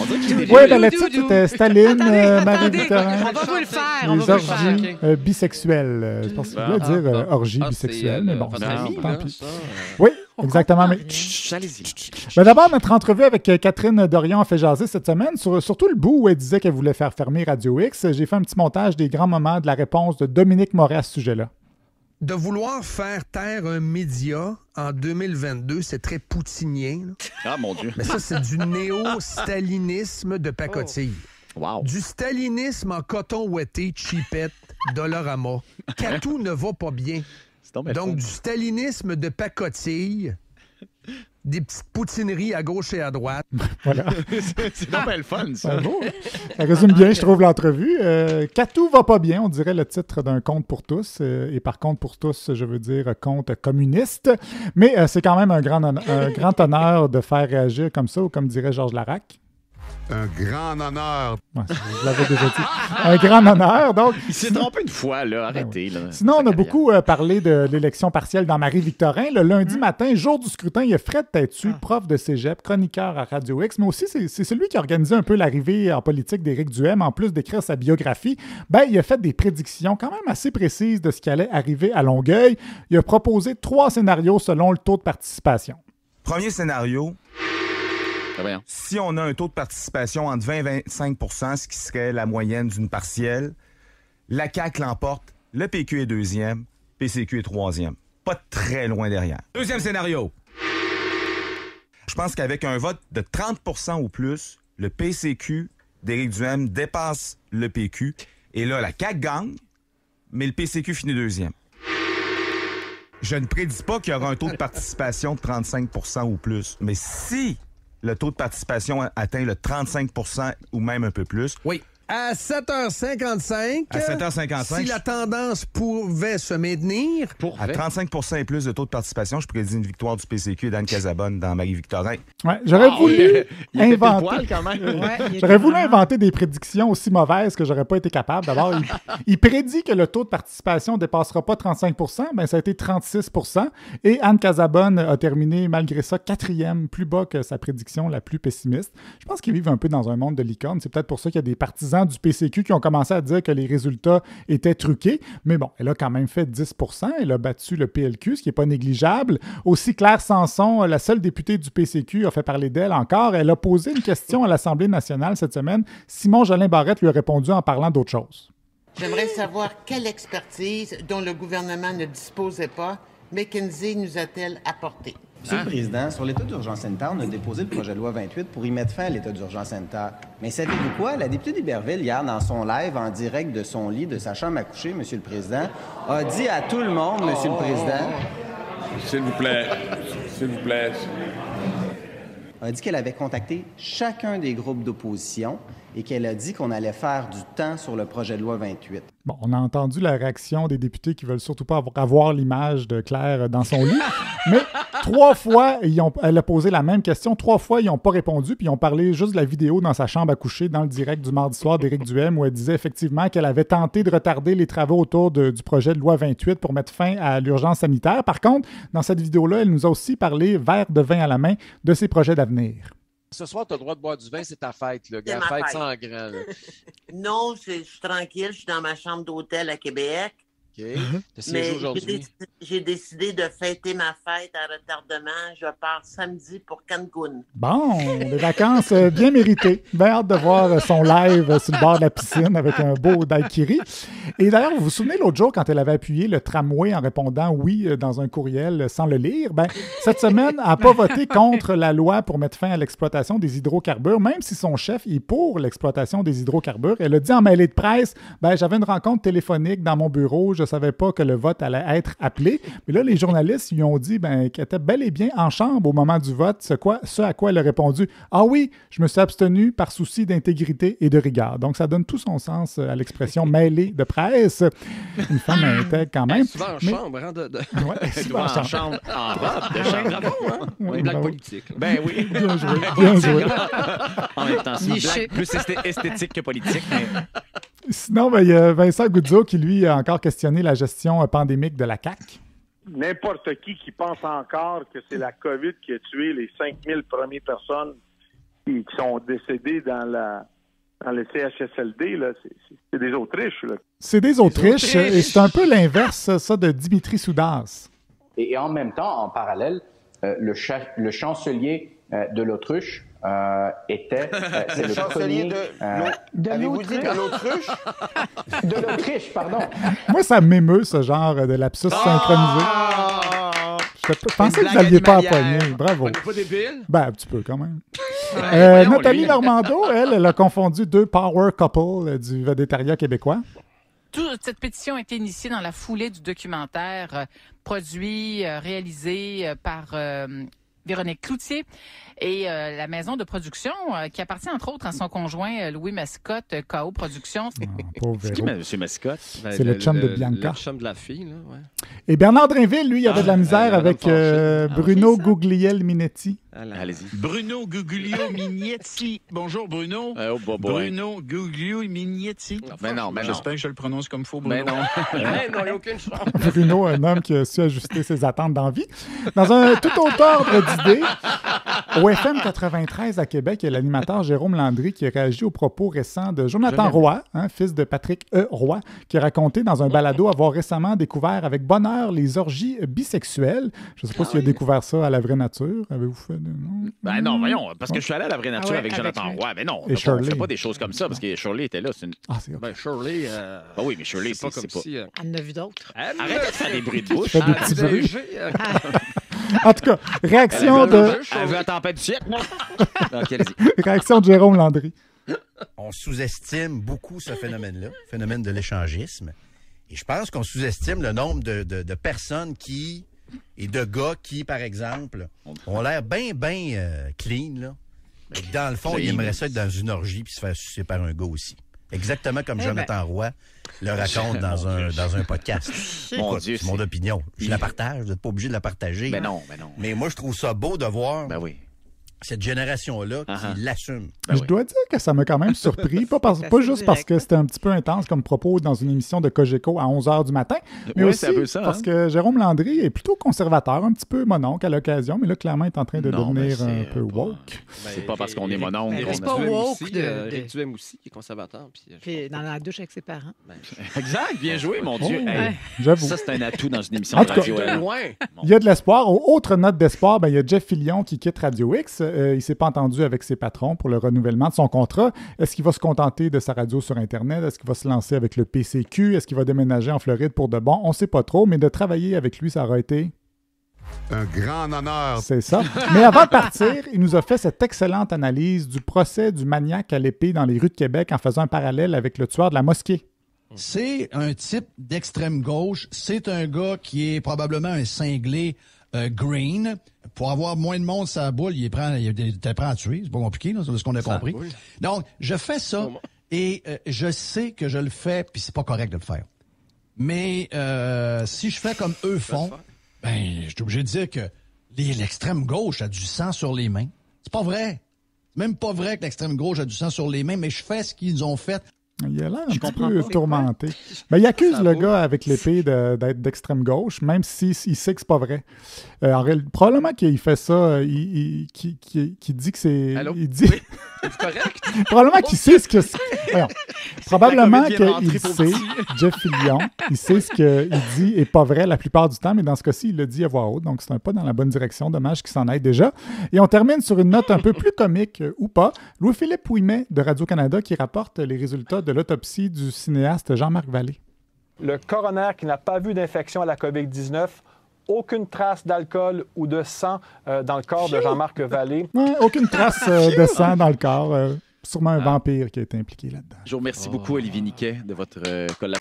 On dirait que j'ai des... Oui, ben le titre, c'était Staline, Marie-Victorin. On va vous le faire. Les orgies bisexuelles. Je pense qu'il voulait dire orgie Ah, bisexuelle, mais bon, votre ami, tant là, pis. ça, Oui, exactement. Mais allez-y. ben d'abord, notre entrevue avec Catherine Dorion a fait jaser cette semaine, surtout le bout où elle disait qu'elle voulait faire fermer Radio X. J'ai fait un petit montage des grands moments de la réponse de Dominique Moret à ce sujet-là. De vouloir faire taire un média en 2022, c'est très poutinien. Là. Ah, mon Dieu. Mais ça, c'est du néo-stalinisme de pacotille. Wow. Du stalinisme en coton ouetté, cheapette, Dollarama. Catou ne va pas bien. Donc, du stalinisme de pacotille, des petites poutineries à gauche et à droite. Voilà. C'est donc bien le fun, ça. C'est beau, hein? Ça résume bien, je trouve, l'entrevue. Catou va pas bien, on dirait le titre d'un conte pour tous. Et par contre, pour tous, je veux dire conte communiste. Mais c'est quand même un grand honneur de faire réagir comme ça, ou comme dirait Georges Larac. Un grand honneur. Ouais, je l'avais déjà dit. Un grand honneur. Donc, Il s'est trompé une fois, là. Arrêtez, là. Sinon, on a beaucoup parlé de l'élection partielle dans Marie-Victorin. Le lundi matin, jour du scrutin, il y a Fred Têtu, prof de cégep, chroniqueur à Radio X, mais aussi c'est celui qui a organisé un peu l'arrivée en politique d'Éric Duhem, en plus d'écrire sa biographie. Ben, il a fait des prédictions quand même assez précises de ce qui allait arriver à Longueuil. Il a proposé 3 scénarios selon le taux de participation. Premier scénario, Bien. si on a un taux de participation entre 20 et 25 %, ce qui serait la moyenne d'une partielle, la CAQ l'emporte, le PQ est deuxième, PCQ est troisième. Pas très loin derrière. Deuxième scénario. Je pense qu'avec un vote de 30 % ou plus, le PCQ d'Éric Duhem dépasse le PQ. Et là, la CAQ gagne, mais le PCQ finit deuxième. Je ne prédis pas qu'il y aura un taux de participation de 35 % ou plus. Mais si le taux de participation atteint le 35 % ou même un peu plus. Oui. À 7h55. À 7h55. Si la tendance pouvait se maintenir. À 35 % et plus de taux de participation, je prédis une victoire du PCQ et d'Anne Casabonne dans Marie-Victorin. Ouais, j'aurais voulu Il était inventer. poil, quand même. J'aurais voulu inventer des prédictions aussi mauvaises que j'aurais pas été capable. D'abord, il prédit que le taux de participation ne dépassera pas 35 %. Ben, ça a été 36 %. Et Anne Casabonne a terminé, malgré ça, 4e, plus bas que sa prédiction la plus pessimiste. Je pense qu'ils vivent un peu dans un monde de licorne. C'est peut-être pour ça qu'il y a des partisans du PCQ qui ont commencé à dire que les résultats étaient truqués. Mais bon, elle a quand même fait 10 %. Elle a battu le PLQ, ce qui n'est pas négligeable. Aussi, Claire Sanson, la seule députée du PCQ, a fait parler d'elle encore. Elle a posé une question à l'Assemblée nationale cette semaine. Simon Jolin Barrette lui a répondu en parlant d'autre chose. J'aimerais savoir quelle expertise dont le gouvernement ne disposait pas, McKinsey nous a-t-elle apporté? Monsieur le Président, sur l'état d'urgence sanitaire, on a déposé le projet de loi 28 pour y mettre fin à l'état d'urgence sanitaire. Mais savez-vous quoi? La députée d'Iberville, hier, dans son live, en direct de son lit, de sa chambre à coucher, Monsieur le Président, a dit à tout le monde, Monsieur le Président... S'il vous plaît. S'il vous plaît. A dit qu'elle avait contacté chacun des groupes d'opposition et qu'elle a dit qu'on allait faire du temps sur le projet de loi 28. Bon, on a entendu la réaction des députés qui veulent surtout pas avoir l'image de Claire dans son lit, mais 3 fois, elle a posé la même question. 3 fois, ils n'ont pas répondu, puis ils ont parlé juste de la vidéo dans sa chambre à coucher, dans le direct du mardi soir d'Éric Duhem, où elle disait effectivement qu'elle avait tenté de retarder les travaux autour du projet de loi 28 pour mettre fin à l'urgence sanitaire. Par contre, dans cette vidéo-là, elle nous a aussi parlé, verre de vin à la main, de ses projets d'avenir. Ce soir, tu as le droit de boire du vin, c'est ta fête, là, gars. C'est ma Fête fête. sans grand, là. Non, je suis tranquille, je suis dans ma chambre d'hôtel à Québec. OK. T'as siégé Mais aujourd'hui. j'ai décidé de fêter ma fête à retardement. Je pars samedi pour Cancun. Bon, des vacances bien méritées. Bien hâte de voir son live sur le bord de la piscine avec un beau daiquiri. Et d'ailleurs, vous vous souvenez l'autre jour quand elle avait appuyé le tramway en répondant oui dans un courriel sans le lire? Ben, cette semaine, elle n'a pas voté contre la loi pour mettre fin à l'exploitation des hydrocarbures, même si son chef est pour l'exploitation des hydrocarbures. Elle a dit en mêlée de presse, ben, j'avais une rencontre téléphonique dans mon bureau, je ne savais pas que le vote allait être appelé. Mais là, les journalistes lui ont dit qu'elle était bel et bien en chambre au moment du vote, ce à quoi elle a répondu « Ah oui, je me suis abstenu par souci d'intégrité et de rigueur ». Donc, ça donne tout son sens à l'expression « mêlée de presse ». Une femme intègre quand même. Souvent en chambre, hein, Ouais, souvent en chambre, en robe de chambre. Bravo, hein? Oui, Une blague bravo. politique. Là. Ben oui. Bien joué, bien joué. En même temps, c'est une Niché. blague plus esthétique que politique. Mais... Sinon, il y a Vincent Goudzot qui, lui, a encore questionné la gestion pandémique de la CAQ. N'importe qui pense encore que c'est la COVID qui a tué les 5000 premières personnes qui sont décédés dans le CHSLD, là, c'est des Autriches. Là. C'est des Autriches, et c'est un peu l'inverse, ça, de Dimitri Soudas. Et en même temps, en parallèle, le chancelier de l'Autruche était... c'est le chancelier de avez-vous dit de l'Autruche? De l'Autriche, pardon. Moi, ça m'émeut, ce genre de lapsus synchronisé. Je pensais que vous n'alliez pas à poigner. Bravo. On n'est pas débile? Ben, un petit peu, quand même. Voyons, Nathalie lui. Normando, elle a confondu deux power couples du végétariat québécois. Toute cette pétition a été initiée dans la foulée du documentaire produit, réalisé par Véronique Cloutier et la maison de production qui appartient entre autres à son conjoint Louis Mascotte, KO Productions. C'est qui M. Mascotte? C'est le chum de Bianca. Le chum de la fille, là, ouais. Et Bernard Drinville, lui, il avait de la misère avec Bruno Guglielminetti. Allez-y. Bruno Guglielminetti. Bonjour, Bruno. Bruno Guglielminetti. Mais non. J'espère que je le prononce comme il faut, Bruno. Mais non. Il n'y a aucune chance. Bruno, un homme qui a su ajuster ses attentes d'envie. Dans un tout autre ordre d'idées, au FM 93 à Québec, il y a l'animateur Jérôme Landry qui a réagi aux propos récents de Jonathan Roy, fils de Patrick Roy, qui a raconté dans un balado avoir récemment découvert avec bonheur les orgies bisexuelles. Je ne sais pas s'il a découvert ça à la vraie nature. Avez-vous fait de... Non? Ben non, voyons, parce que je suis allé à la vraie nature avec Jonathan Roy. Mais non, on ne fait pas des choses comme ça, parce que Shirley était là. C'est Ben, Shirley... Ah oui, mais Shirley, c'est pas comme si... Elle en a vu d'autres. Arrête de faire des bruits de bouche. Fais des petits bruits. En tout cas, réaction de... Elle veut la tempête du siècle? Ok, allez-y. Réaction de Jérôme Landry. On sous-estime beaucoup ce phénomène-là, le phénomène de l'échangisme. Et je pense qu'on sous-estime le nombre de personnes et de gars qui, par exemple, ont l'air bien clean, là. Mais dans le fond, ils aimeraient ça être dans une orgie puis se faire sucer par un gars aussi. Exactement comme Jonathan Roy le raconte dans un podcast. Mon Dieu, c'est mon opinion. Je la partage, vous n'êtes pas obligé de la partager. Mais non. Mais moi, je trouve ça beau de voir cette génération-là qui l'assume. Je dois dire que ça m'a quand même surpris, pas juste parce que c'était un petit peu intense comme propos dans une émission de Cogeco à 11h du matin, mais aussi parce que Jérôme Landry est plutôt conservateur, un petit peu mononcle à l'occasion, mais là, clairement, il est en train de devenir un peu woke. C'est pas parce qu'on est mononcle. C'est pas woke. Rick Duhem aussi, qui est conservateur. Puis dans la douche avec ses parents. Exact, bien joué, mon Dieu. J'avoue. Ça, c'est un atout dans une émission de radio. Il y a de l'espoir. Autre note d'espoir, il y a Jeff Fillion qui quitte Radio X. Il ne s'est pas entendu avec ses patrons pour le renouvellement de son contrat. Est-ce qu'il va se contenter de sa radio sur Internet? Est-ce qu'il va se lancer avec le PCQ? Est-ce qu'il va déménager en Floride pour de bon? On ne sait pas trop, mais de travailler avec lui, ça aura été... un grand honneur. C'est ça. Mais avant de partir, il nous a fait cette excellente analyse du procès du maniaque à l'épée dans les rues de Québec en faisant un parallèle avec le tueur de la mosquée. C'est un type d'extrême gauche. C'est un gars qui est probablement un cinglé green. Pour avoir moins de monde sur la boule, il était prêt à tuer. C'est pas compliqué, là, c'est ce qu'on a compris. Donc, je fais ça et je sais que je le fais, puis c'est pas correct de le faire. Mais si je fais comme eux font, je suis obligé de dire que l'extrême gauche a du sang sur les mains. C'est pas vrai. C'est même pas vrai que l'extrême gauche a du sang sur les mains, mais je fais ce qu'ils ont fait. Il a l'air un petit peu tourmenté. Il accuse le gars avec l'épée d'être d'extrême gauche, même s'il sait que c'est pas vrai. Probablement qu'il fait ça, qu'il dit que c'est... Allô? Il dit... Oui. C'est correct? Probablement qu'il sait ce que c'est. Voyons. Probablement qu'il sait, Jeff Fillion, il sait ce qu'il dit est pas vrai la plupart du temps, mais dans ce cas-ci, il le dit à voix haute, donc c'est un pas dans la bonne direction. Dommage qu'il s'en aille déjà. Et on termine sur une note un peu plus comique ou pas. Louis-Philippe Ouimet de Radio-Canada qui rapporte les résultats de l'autopsie du cinéaste Jean-Marc Vallée. Le coroner qui n'a pas vu d'infection à la COVID-19, aucune trace d'alcool ou de sang dans le corps de Jean-Marc Vallée. Ouais, aucune trace de sang dans le corps. Sûrement un vampire qui a été impliqué là-dedans. Je vous remercie beaucoup, Olivier Niquet, de votre collaboration.